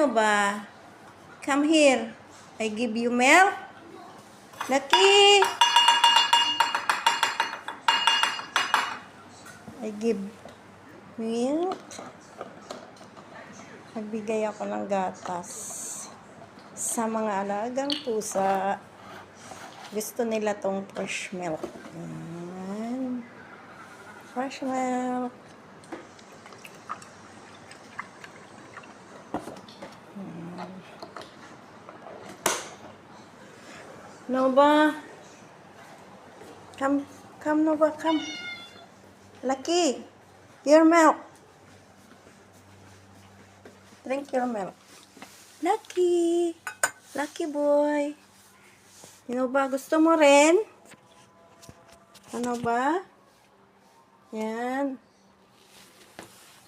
Ano ba? Come here. I give you milk. Lucky. I give milk. Nagbigay ako ng gatas sa mga alagang pusa. Gusto nila tong fresh milk. Ayan. Fresh milk. Nova. Come, Nova, come. Lucky, your milk. Drink your milk. Lucky. Lucky boy. Ano ba? Gusto mo rin? Ano ba? Yan.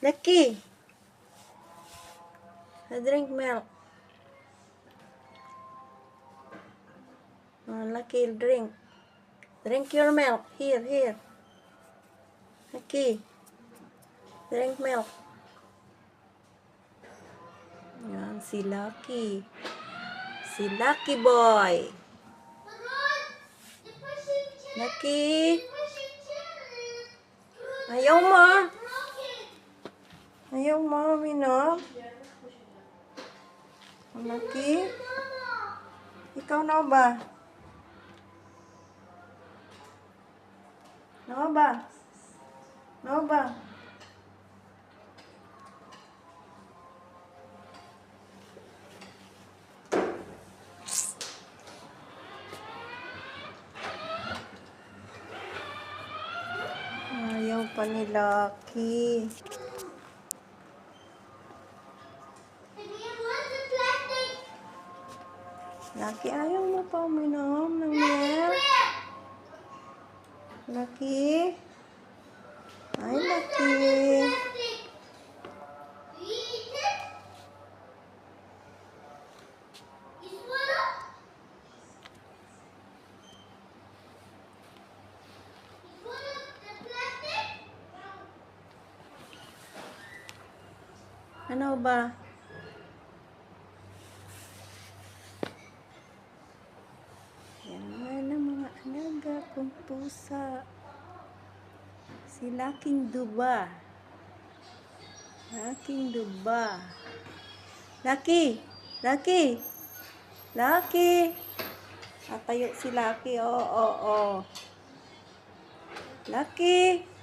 Lucky. Drink milk. Oh, Lucky, drink. Drink your milk. Here. Lucky. Drink milk. Yan, si Lucky. Si Lucky boy. Lucky. Ayaw mo. Ayaw mo, minom. Lucky. Ikaw na ba? No ba? Ayaw pa ni Lucky. Lucky, ayaw mo pa uminom ng milk? Lucky? Ay, Lucky. Ano ba? Yan ang mga alaga kong pusa. Si Laking Duba. Laking Duba. Lucky! Tatayo si Lucky. Oh. Lucky!